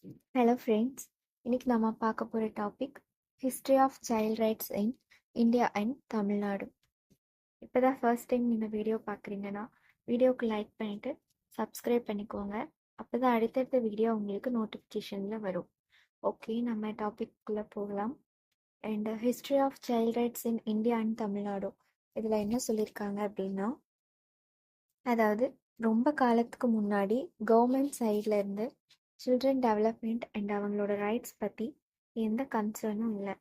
Hello friends, இன்னைக்கு நம்ம பார்க்க போகிற topic history of child rights in India and Tamil Nadu. இப்போ தான் ஃபர்ஸ்ட் டைம் நீங்கள் வீடியோ பார்க்குறீங்கன்னா வீடியோவுக்கு லைக் பண்ணிவிட்டு சப்ஸ்கிரைப் பண்ணிக்கோங்க. அப்போ தான் அடுத்தடுத்த வீடியோ உங்களுக்கு நோட்டிஃபிகேஷனில் வரும். ஓகே, நம்ம டாபிக்குள்ளே போகலாம். And history of child rights in India and Tamil Nadu இதில் என்ன சொல்லியிருக்காங்க அப்படின்னா, அதாவது ரொம்ப காலத்துக்கு முன்னாடி கவர்மெண்ட் சைடில் இருந்து சில்ட்ரன் டெவலப்மெண்ட் அண்ட் அவங்களோட ரைட்ஸ் பற்றி எந்த கன்சர்னும் இல்லை.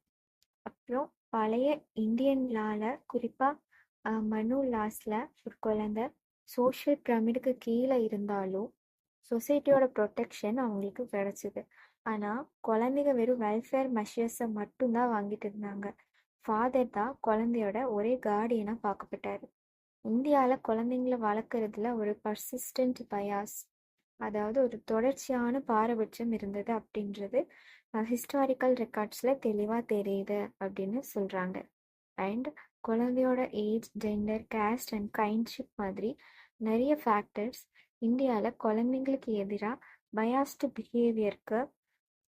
அப்புறம் பழைய இந்தியன் லாவில் குறிப்பாக மனு லாஸில் ஒரு குழந்தை சோஷியல் பிரமிடுக்கு கீழே இருந்தாலும் சொசைட்டியோட ப்ரொடெக்ஷன் அவங்களுக்கு கிடச்சிது. ஆனால் குழந்தைங்க வெறும் வெல்ஃபேர் மெஷர்ஸை மட்டும்தான் வாங்கிட்டு இருந்தாங்க. ஃபாதர் தான் குழந்தையோட ஒரே கார்டியனாக பார்க்கப்பட்டார். இந்தியாவில் குழந்தைங்களை வளர்க்குறதுல ஒரு பர்சிஸ்டன்ட் பயாஸ், அதாவது ஒரு தொடர்ச்சியான பாரபட்சம் இருந்தது அப்படின்றது ஹிஸ்டாரிக்கல் ரெக்கார்ட்ஸில் தெளிவாக தெரியுது அப்படின்னு சொல்கிறாங்க. அண்ட் குழந்தையோட ஏஜ், ஜெண்டர், கேஸ்ட் அண்ட் கைண்ட்ஷிப் மாதிரி நிறைய ஃபேக்டர்ஸ் இந்தியாவில் குழந்தைங்களுக்கு எதிராக பயாஸ்டு பிஹேவியருக்கு,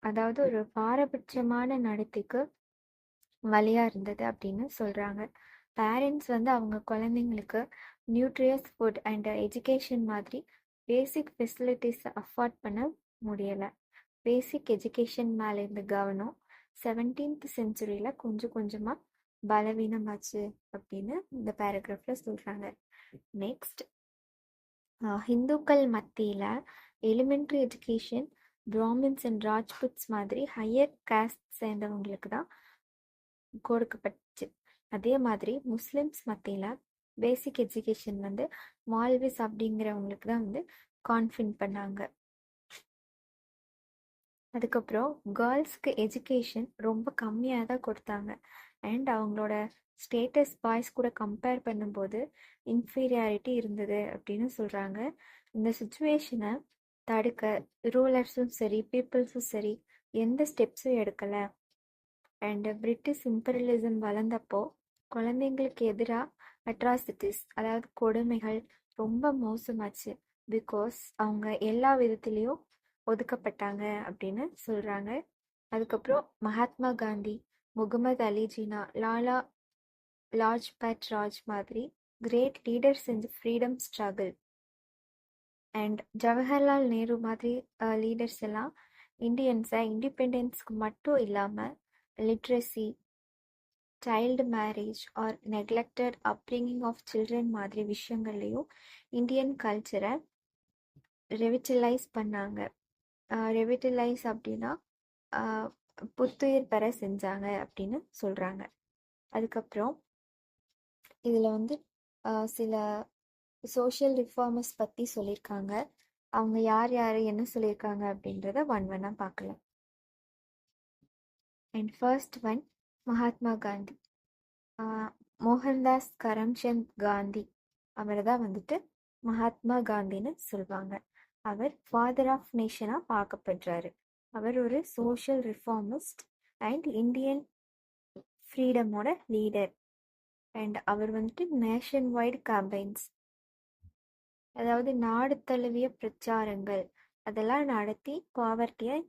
அதாவது ஒரு பாரபட்சமான நடத்தைக்கு வழியாக இருந்தது அப்படின்னு சொல்கிறாங்க. பேரண்ட்ஸ் அவங்க குழந்தைங்களுக்கு நியூட்ரியஸ் ஃபுட் அண்ட் எஜுகேஷன் மாதிரி பேசிக் ஃபெசிலிட்டிஸை அஃபோர்ட் பண்ண முடியலை. பேசிக் எஜுகேஷன் மேலே இருந்த கவனம் 17th செஞ்சுரியில் கொஞ்சம் கொஞ்சமாக பலவீனமாச்சு அப்படின்னு இந்த பேராகிராஃபில் சொல்கிறாங்க. நெக்ஸ்ட், ஹிந்துக்கள் மத்தியில் elementary education Brahmins and Rajputs மாதிரி ஹையர் காஸ்ட் சேர்ந்தவங்களுக்கு தான் கொடுக்கப்பட்டுச்சு. அதே மாதிரி முஸ்லிம்ஸ் மத்தியில் பேசிக் எஜுகேஷன் மால்விஸ் அப்படிங்கிறவங்களுக்கு தான் கான்ஃபின் பண்ணாங்க. அதுக்கப்புறம் கேர்ள்ஸ்க்கு எஜுகேஷன் ரொம்ப கம்மியாக தான் கொடுத்தாங்க. அண்ட் அவங்களோட ஸ்டேட்டஸ் பாய்ஸ் கூட கம்பேர் பண்ணும்போது இன்ஃபீரியாரிட்டி இருந்தது அப்படின்னு சொல்கிறாங்க. இந்த சுச்சுவேஷனை தடுக்க ரூலர்ஸும் சரி பீப்புள்ஸும் சரி எந்த ஸ்டெப்ஸும் எடுக்கலை. அண்ட் பிரிட்டிஷ் இம்பீரியலிசம் வளர்ந்தப்போ குழந்தைங்களுக்கு எதிராக அட்ராசிட்டிஸ், அதாவது கொடுமைகள் ரொம்ப மோசமாச்சு. பிகாஸ் அவங்க எல்லா விதத்துலேயும் ஒதுக்கப்பட்டாங்க அப்படின்னு சொல்கிறாங்க. அதுக்கப்புறம் மகாத்மா காந்தி, முகமது அலி ஜின்னா, லாலா லாஜ்பத் ராஜ் மாதிரி great leaders in freedom struggle and Jawaharlal Nehru மாதிரி லீடர்ஸ் எல்லாம் இந்தியன்ஸை இண்டிபெண்டன்ஸ்க்கு மட்டும் இல்லாமல் literacy, child marriage or neglected upbringing of children மாதிரி விஷயங்கள்லையும் இந்தியன் கல்ச்சரை ரெவிட்டலைஸ் பண்ணாங்க. ரெவிட்டலைஸ் அப்படின்னா புத்துயிர் பெற செஞ்சாங்க அப்படின்னு சொல்கிறாங்க. அதுக்கப்புறம் இதில் சில சோஷியல் ரிஃபார்மர்ஸ் பற்றி சொல்லியிருக்காங்க. அவங்க யார் யார் என்ன சொல்லியிருக்காங்க அப்படின்றத ஒன்னாக பார்க்கலாம். And first one Mahatma Gandhi. Mohandas Karamchand Gandhi அவரை தான் மகாத்மா காந்தின்னு சொல்லுவாங்க. அவர் ஃபாதர் ஆஃப் நேஷனாக பார்க்கப்படுறாரு. அவர் ஒரு சோஷியல் ரிஃபார்மிஸ்ட் அண்ட் இந்தியன் ஃப்ரீடமோட லீடர். அண்ட் அவர் நேஷன் வைடு கேம்பெயின்ஸ், அதாவது நாடு தழுவிய பிரச்சாரங்கள் அதெல்லாம் நடத்தி பாவர்ட்டியை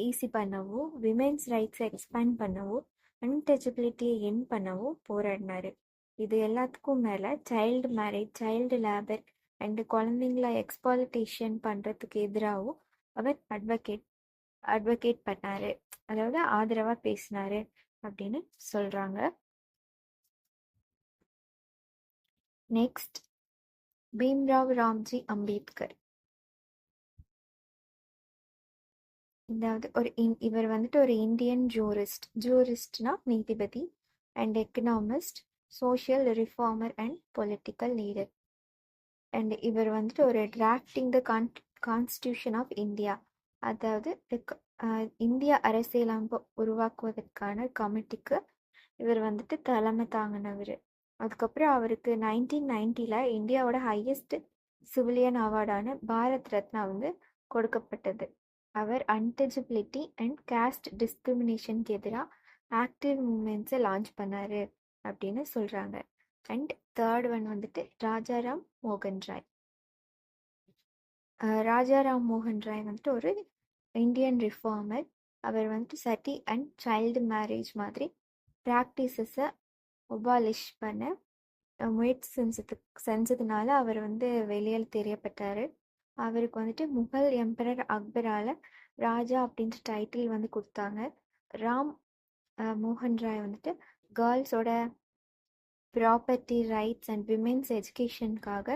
ஈஸி பண்ணவும், விமென்ஸ் ரைட்ஸை எக்ஸ்பேண்ட் பண்ணவும், அன்டச்சபிலிட்டியை என் பண்ணவும் போராடினார். இது எல்லாத்துக்கும் மேலே child marriage, child labour and குழந்தைங்கள எக்ஸ்பாலிட்டேஷன் பண்ணுறதுக்கு எதிராகவும் அவர் அட்வொகேட் பண்ணார், அதாவது ஆதரவாக பேசினார் அப்படின்னு சொல்கிறாங்க. நெக்ஸ்ட், பீம்ராவ் ராம்ஜி அம்பேத்கர். இவர் ஒரு இந்தியன் ஜூரிஸ்ட்னா நீதிபதி and economist, social reformer and political leader. And இவர் ஒரு drafting the constitution of India, அதாவது இந்திய அரசியலமைப்பு உருவாக்குவதற்கான கமிட்டிக்கு இவர் தலைமை தாங்கினவர். அதுக்கப்புறம் அவருக்கு 1990 இந்தியாவோட ஹையஸ்ட் சிவிலியன் அவார்டான பாரத் ரத்னா கொடுக்கப்பட்டது. அவர் அன்டச்சபிலிட்டி அண்ட் காஸ்ட் டிஸ்கிரிமினேஷனுக்கு எதிராக ஆக்டிவ் மூமெண்ட்ஸை லான்ச் பண்ணார் அப்படின்னு சொல்கிறாங்க. அண்ட் தேர்ட் ஒன் ராஜாராம் மோகன் ராய். ராஜாராம் மோகன் ராய் ஒரு இந்தியன் ரிஃபார்மர். அவர் வந்துட்டு சட்டி அண்ட் சைல்டு மேரேஜ் மாதிரி ப்ராக்டிசஸை ஒபாலிஷ் பண்ண முயற்சி செஞ்சதுனால அவர் வந்து வெளியில் தெரியப்பட்டார். அவருக்கு வந்துட்டு முகல் எம்பரர் அக்பரால் ராஜா அப்படின்ற டைட்டில் வந்து கொடுத்தாங்க. ராம் மோகன் ராய் வந்துட்டு கேர்ள்ஸோட ப்ராப்பர்ட்டி ரைட்ஸ் அண்ட் விமென்ஸ் எஜுகேஷனுக்காக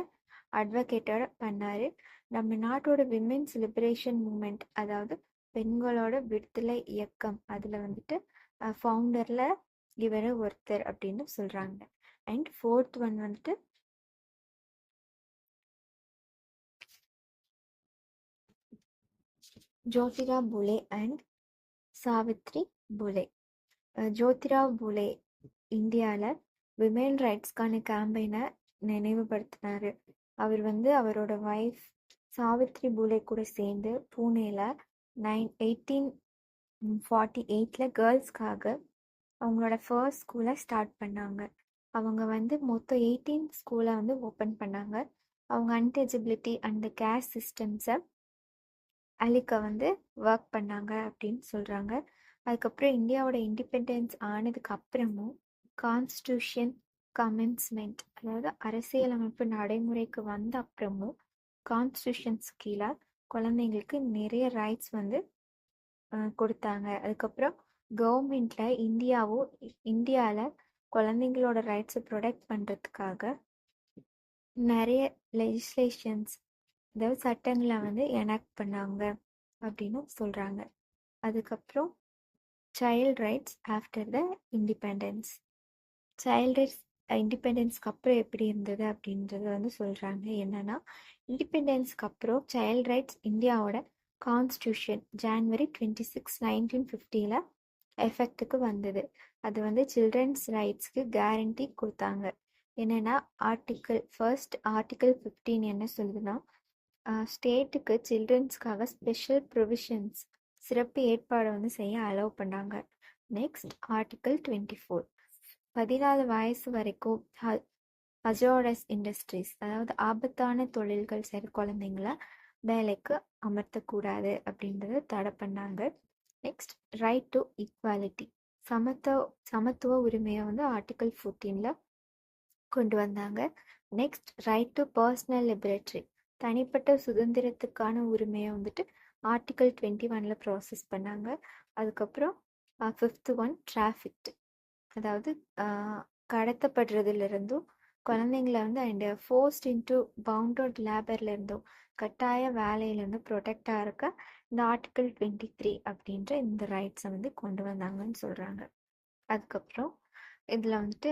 அட்வொகேட்டோட பண்ணார். நம்ம நாட்டோட விமென்ஸ் லிபரேஷன் மூமெண்ட், அதாவது பெண்களோட விடுதலை இயக்கம், அதில் வந்துட்டு ஃபவுண்டரில் இவர் ஒருத்தர் அப்படின்னு சொல்கிறாங்க. அண்ட் ஃபோர்த் ஒன் வந்துட்டு ஜோதிராவ் பூலே அண்ட் சாவித்ரி பூலே. ஜோதிராவ் பூலே இந்தியாவில் விமென் ரைட்ஸ்க்கான கேம்பெயினை நினைவுபடுத்தினார். அவர் வந்து அவரோட ஒய்ஃப் சாவித்ரி பூலே கூட சேர்ந்து பூனேல 1848 கேர்ள்ஸ்க்காக அவங்களோட ஃபர்ஸ்ட் ஸ்கூலை ஸ்டார்ட் பண்ணாங்க. அவங்க வந்து மொத்தம் 18 ஸ்கூலை வந்து ஓப்பன் பண்ணாங்க. அவங்க அன்டச்சபிலிட்டி அண்ட் கேஸ்ட் சிஸ்டம்ஸை அழிக்க வந்து ஒர்க் பண்ணாங்க அப்படின்னு சொல்கிறாங்க. அதுக்கப்புறம் இந்தியாவோட இண்டிபெண்டன்ஸ் ஆனதுக்கு அப்புறமும் கான்ஸ்டியூஷன் கமென்ஸ்மெண்ட், அதாவது அரசியலமைப்பு நடைமுறைக்கு வந்த அப்புறமும் கான்ஸ்டியூஷன்ஸ் கீழே குழந்தைங்களுக்கு நிறைய ரைட்ஸ் வந்து கொடுத்தாங்க. அதுக்கப்புறம் கவர்மெண்ட்டில் இந்தியாவில் குழந்தைங்களோட ரைட்ஸை ப்ரொடெக்ட் பண்ணுறதுக்காக நிறைய லெஜிஸ்லேஷன்ஸ், அதாவது சட்டங்களை வந்து எனாக்ட் பண்ணாங்க அப்படின்னு சொல்கிறாங்க. அதுக்கப்புறம் child rights after the independence. Child rights இண்டிபெண்டன்ஸ்க்கு அப்புறம் எப்படி இருந்தது அப்படின்றத வந்து சொல்கிறாங்க. என்னன்னா, இண்டிபெண்டன்ஸ்க்கு அப்புறம் சைல்ட் ரைட்ஸ் இந்தியாவோட கான்ஸ்டியூஷன் January 26, 1950 எஃபெக்டுக்கு வந்தது. அது வந்து சில்ட்ரன்ஸ் ரைட்ஸ்க்கு கேரண்டி கொடுத்தாங்க. என்னென்னா ஆர்டிக்கிள் 15 என்ன சொல்லுதுன்னா, ஸ்டேட்டுக்கு சில்ட்ரன்ஸ்க்காக ஸ்பெஷல் ப்ரொவிஷன்ஸ், சிறப்பு ஏற்பாடு வந்து செய்ய அலோவ் பண்ணாங்க. நெக்ஸ்ட் ஆர்டிக்கிள் 24, 14 வயசு வரைக்கும் ஹஜாரஸ் இண்டஸ்ட்ரீஸ், அதாவது ஆபத்தான தொழில்கள் செய்கிற குழந்தைங்கள வேலைக்கு அமர்த்தக்கூடாது அப்படின்றத தடை பண்ணாங்க. நெக்ஸ்ட் ரைட் டு ஈக்வாலிட்டி, சமத்துவ உரிமையை வந்து ஆர்டிக்கிள் 14 கொண்டு வந்தாங்க. Next right to personal laboratory, தனிப்பட்ட சுதந்திரத்துக்கான உரிமையை வந்துட்டு ஆர்டிக்கிள் 21 ப்ராசஸ் பண்ணாங்க. அதுக்கப்புறம் 5th ஒன் டிராஃபிக்ட், அதாவது கடத்தப்படுறதுலேருந்தும் குழந்தைங்கள வந்து அண்ட் ஃபோர்ஸ்ட் இன்டு பவுண்டட் லேபர்லேருந்தும் கட்டாய வேலையிலேருந்து ப்ரொடெக்டாக இருக்க இந்த ஆர்டிக்கிள் 23 அப்படின்ற இந்த ரைட்ஸை வந்து கொண்டு வந்தாங்கன்னு சொல்கிறாங்க. அதுக்கப்புறம் இதில் வந்துட்டு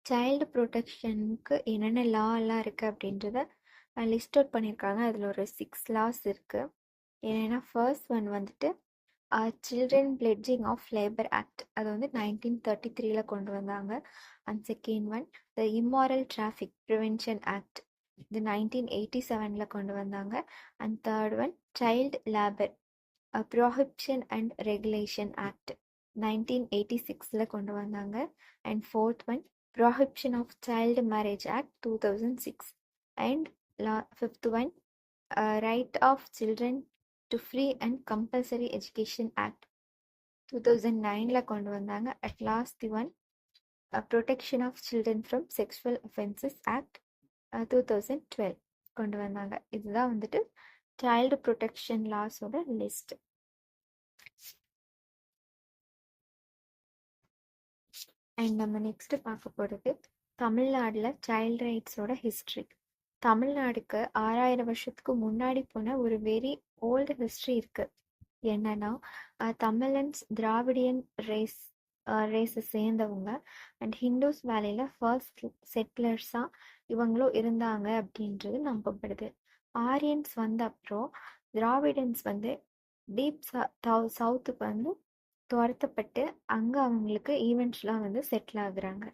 சைல்டு ப்ரொடெக்ஷனுக்கு என்னென்ன லா எல்லாம் இருக்குது அப்படின்றத லிஸ்ட் அவுட் பண்ணியிருக்காங்க. அதில் ஒரு 6 லாஸ் இருக்குது. என்னென்னா, ஃபர்ஸ்ட் ஒன் வந்துட்டு children pledging of labour act, அது வந்து 1933 கொண்டு வந்தாங்க. And second one the immoral traffic prevention act, இது 1987 கொண்டு வந்தாங்க. And third one child labour prohibition and regulation act 1986 கொண்டு வந்தாங்க. And fourth one prohibition of child marriage act 2006. And fifth one right of children to free and compulsory education act 2009 கொண்டு வந்தாங்க. At last the one protection of children from sexual offences act 2012 கொண்டு வந்தாங்க. இதுதான் வந்துட்டு child protection லாஸோட list. And நம்ம next பார்க்க போகிறது தமிழ்நாட்டில் சைல்டு ரைட்ஸோட ஹிஸ்ட்ரி. தமிழ்நாடுக்கு 6000 வருஷத்துக்கு முன்னாடி போன ஒரு வெரி ஓல்டு ஹிஸ்ட்ரி இருக்குது. என்னன்னா, தமிழன்ஸ் திராவிடியன் ரேஸை சேர்ந்தவங்க அண்ட் ஹிந்துஸ் வேலையில் ஃபர்ஸ்ட் செட்டிலர்ஸாக இவங்களும் இருந்தாங்க அப்படின்றது நம்பப்படுது. ஆரியன்ஸ் வந்த அப்புறம் திராவிடன்ஸ் வந்து டீப் சவுத்துக்கு வந்து துரத்தப்பட்டு அங்கே அவங்களுக்கு ஈவெண்ட்ஸ்லாம் வந்து செட்டில் ஆகுறாங்க.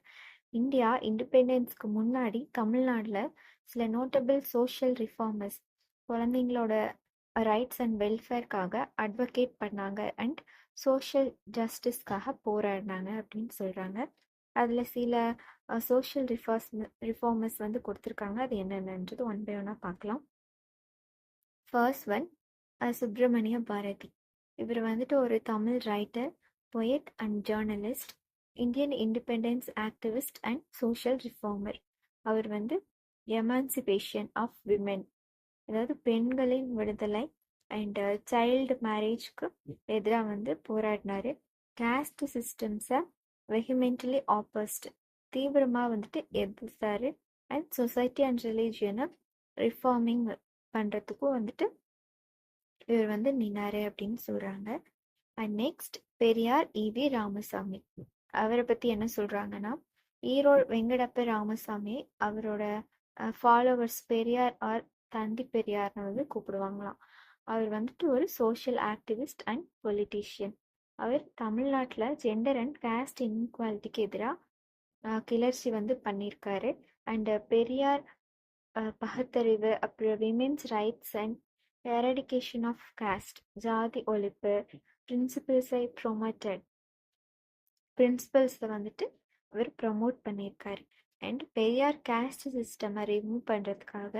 இந்தியா இண்டிபெண்டன்ஸ்க்கு முன்னாடி தமிழ்நாட்டில் சில நோட்டபிள் சோஷியல் ரிஃபார்மர்ஸ் குழந்தைங்களோட ரைட்ஸ் அண்ட் வெல்ஃபேர்க்காக அட்வொகேட் பண்ணாங்க அண்ட் சோஷியல் ஜஸ்டிஸ்க்காக போராடினாங்க அப்படின்னு சொல்கிறாங்க. அதில் சில சோஷியல் ரிஃபார்மர்ஸ் வந்து கொடுத்துருக்காங்க. அது என்னென்னன்றது ஒன் பை ஒன்னாக பார்க்கலாம். First one Subramania Bharati. இவர் வந்துட்டு ஒரு Tamil writer, poet and journalist, Indian independence activist and social reformer. அவர் வந்து எமான்சிபேஷன் ஆஃப் விமென், அதாவது பெண்களின் விடுதலை அண்ட் சைல்டு மேரேஜ்க்கு எதிராக வந்து போராடினாரு. காஸ்ட் சிஸ்டம்ஸை வெஹிமெண்ட்லி ஆப்போஸ்ட், தீவிரமாக வந்துட்டு எதிர்த்தாரு. அண்ட் சொசைட்டி அண்ட் ரிலீஜியனை ரிஃபார்மிங் பண்ணுறதுக்கும் வந்துட்டு இவர் வந்து நின்னாரு அப்படின்னு சொல்றாங்க. And next Periyar EV Ramasamy. அவரை பத்தி என்ன சொல்றாங்கன்னா, ஈரோடு வெங்கடப்ப ராமசாமி அவரோட ஃபாலோவர்ஸ் பெரியார் ஆர் தந்தி பெரியார்னு வந்து கூப்பிடுவாங்களாம். அவர் வந்துட்டு ஒரு சோஷியல் ஆக்டிவிஸ்ட் அண்ட் பொலிட்டீஷியன். அவர் தமிழ்நாட்டில் ஜெண்டர் அண்ட் காஸ்ட் இன்இக்வாலிட்டிக்கு எதிராக கிளர்ச்சி வந்து பண்ணியிருக்காரு. அண்ட் பெரியார் பகுத்தறிவு, அப்புறம் women's rights and eradication of caste, ஜாதி ஒழிப்பு பிரின்சிபல்ஸை வந்துட்டு அவர் ப்ரமோட் பண்ணியிருக்காரு. அண்ட் பெரியார் காஸ்ட் சிஸ்டமை ரிமூவ் பண்ணுறதுக்காக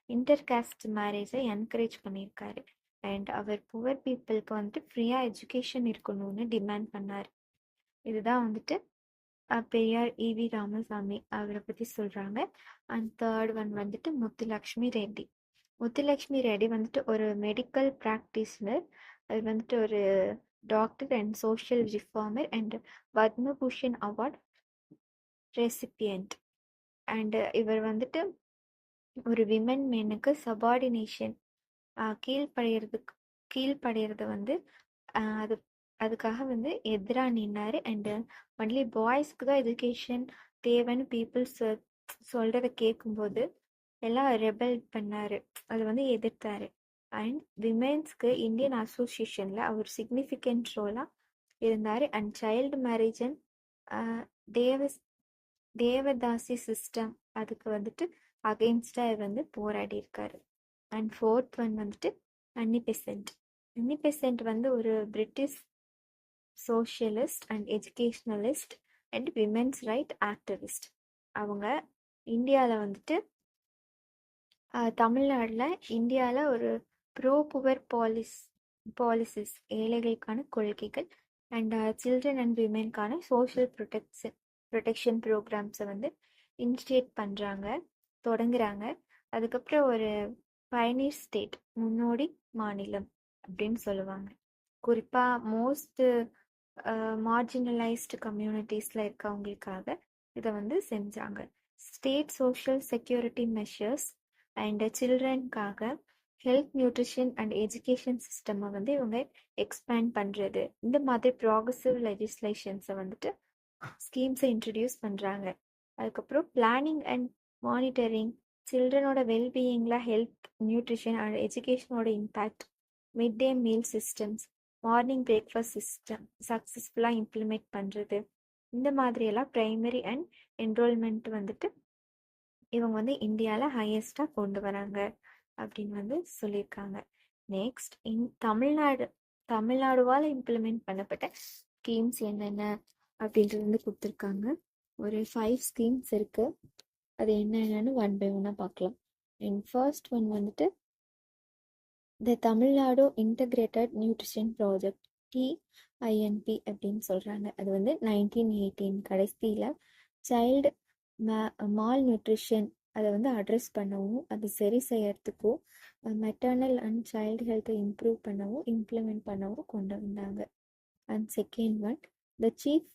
இன்டர் காஸ்ட் மேரேஜை என்கரேஜ் பண்ணியிருக்காரு. அண்ட் அவர் புவர் பீப்புளுக்கு வந்துட்டு ஃப்ரீயாக எஜுகேஷன் இருக்கணும்னு டிமாண்ட் பண்ணார். இதுதான் வந்துட்டு பெரியார் ஈவி ராமசாமி அவரை பற்றி சொல்கிறாங்க. அண்ட் தேர்ட் ஒன் வந்துட்டு முத்துலக்ஷ்மி ரெட்டி. முத்துலக்ஷ்மி ரெட்டி வந்துட்டு ஒரு மெடிக்கல் ப்ராக்டிஸ்னர். அவர் வந்துட்டு ஒரு doctor and social reformer and Padma Bhushan award recipient. And இவர் வந்துட்டு ஒரு விமன் மெனுக்கு சபார்டினேஷன், கீழ்ப்படையிறது வந்து அதுக்காக வந்து எதிராக நின்னாரு. அண்டு ஒன்லி பாய்ஸ்க்கு தான் எஜுகேஷன் தேவைன்னு பீப்புள்ஸ் சொல்கிறத கேட்கும்போது எல்லாம் ரெபல் பண்ணார், அதை வந்து எதிர்த்தாரு. அண்ட் விமென்ஸ்க்கு இந்தியன் அசோசியேஷனில் அவர் சிக்னிஃபிகண்ட் ரோலாக இருந்தார். And child marriage and devadasi system, அதுக்கு வந்துட்டு அகெயின்ஸ்டாக வந்து போராடி இருக்காரு. அண்ட் ஃபோர்த் ஒன் வந்துட்டு அன்னி பெசன்ட் வந்து ஒரு British socialist and educationalist and women's right activist. அவங்க இந்தியாவில் வந்துட்டு தமிழ்நாட்டில் இந்தியாவில் ஒரு ப்ரோ புவர் பாலிசிஸ், ஏழைகளுக்கான கொள்கைகள் and children and விமென்கான social protection ப்ரோக்ராம்ஸை வந்து இனிஷியேட் தொடங்குறாங்க. அதுக்கப்புறம் ஒரு பயனீர் ஸ்டேட், முன்னோடி மாநிலம் அப்படின்னு சொல்லுவாங்க. குறிப்பாக மோஸ்ட் மார்ஜினலைஸ்டு கம்யூனிட்டிஸில் இருக்கவங்களுக்காக இதை வந்து செஞ்சாங்க. State social security measures and சில்ட்ரனுக்காக ஹெல்த், நியூட்ரிஷன் அண்ட் எஜுகேஷன் சிஸ்டமை வந்து இவங்க எக்ஸ்பேண்ட் பண்ணுறது, இந்த மாதிரி ப்ராக்ரெசிவ் லெஜிஸ்லேஷன்ஸை வந்துட்டு ஸ்கீம்ஸை இன்ட்ரடியூஸ் பண்ணுறாங்க. அதுக்கப்புறம் பிளானிங் அண்ட் மானிட்டரிங், சில்ட்ரனோட வெல்பீயிங்கில் ஹெல்த், நியூட்ரிஷன் அண்ட் எஜுகேஷனோட impact, mid day meal systems, morning breakfast system சக்ஸஸ்ஃபுல்லாக இம்ப்ளிமெண்ட் பண்ணுறது, இந்த மாதிரியெல்லாம் ப்ரைமரி அண்ட் என்ரோல்மெண்ட் வந்துட்டு இவங்க வந்து இந்தியாவில் ஹையஸ்டாக கொண்டு வராங்க அப்படின்னு வந்து சொல்லியிருக்காங்க. நெக்ஸ்ட் தமிழ்நாடுவால் இம்ப்ளிமெண்ட் பண்ணப்பட்ட ஸ்கீம்ஸ் என்னென்ன அப்படின்றது வந்து கொடுத்துருக்காங்க. ஒரு 5 ஸ்கீம்ஸ் இருக்குது. அது என்னென்னு ஒன் பை ஒன்னாக பார்க்கலாம். அண்ட் ஃபர்ஸ்ட் ஒன் வந்துட்டு the Tamil Nadu integrated nutrition project, TINP அப்படின்னு சொல்கிறாங்க. அது வந்து 1918 கடைசியில் சைல்டு மால் நியூட்ரிஷன் அதை வந்து அட்ரஸ் பண்ணவும், அது சரி செய்யறதுக்கும், மெட்டர்னல் அண்ட் சைல்டு ஹெல்த்தை இம்ப்ரூவ் பண்ணவும், இம்ப்ளிமெண்ட் பண்ணவும் கொண்டு வந்தாங்க. And second one the chief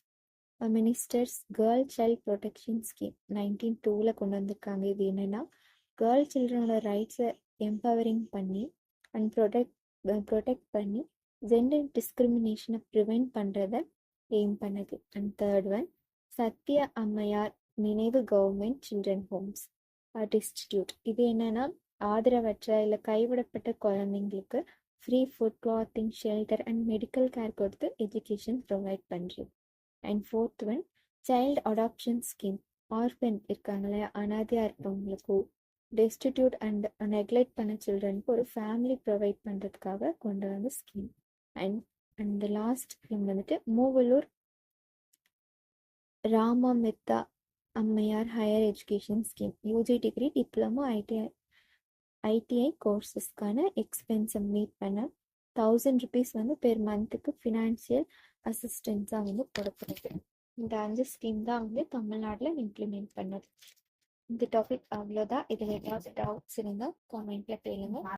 ministers girl child protection scheme 1902 கொண்டு வந்திருக்காங்க. இது என்னென்னா கேர்ள் சில்ட்ரனோட ரைட்ஸை எம்பவரிங் பண்ணி அண்ட் ப்ரொடெக்ட் பண்ணி ஜெண்டர் டிஸ்கிரிமினேஷனை ப்ரிவெண்ட் பண்ணுறத எய்ம் பண்ணுது. அண்ட் தேர்ட் ஒன் சத்ய அம்மையார் நினைவு கவர்மெண்ட் சில்ட்ரன் ஹோம்ஸ் டிஸ்ட்ரிபியூட். இது என்னென்னா ஆதரவற்ற இல்லை கைவிடப்பட்ட குழந்தைங்களுக்கு free food, clothing, shelter and medical care கொடுத்து எஜுகேஷன் ப்ரொவைட் பண்ணுறது. And fourth one child adoption scheme, orphan இருக்காங்களே, அனாதையாக இருப்பவங்களுக்கும் டெஸ்டிடியூட் அண்ட் நெக்லெக்ட் பண்ண சில்ட்ரனுக்கு ஒரு ஃபேமிலி ப்ரொவைட் பண்ணுறதுக்காக கொண்டு வந்த ஸ்கீம். அண்ட் லாஸ்ட் ஸ்கீம் வந்துட்டு Moovalur Ramamirtham Ammaiyar higher education scheme, UG degree, diploma, ITI ITI கோர்சஸ்க்கான எக்ஸ்பென்ஸை மீட் பண்ண 1000 rupees வந்து பெர் மந்த்துக்கு ஃபினான்ஷியல் அசிஸ்டன்ஸாக வந்து கொடுக்குறது. இந்த 5 ஸ்கீம் தான் வந்து தமிழ்நாட்டில் இம்ப்ளிமெண்ட் பண்ணது. இந்த டாபிக் அவ்வளோதான். இதில் ஏதாவது டவுட்ஸ் இருந்தால் கமெண்ட்டில் கேளுங்க.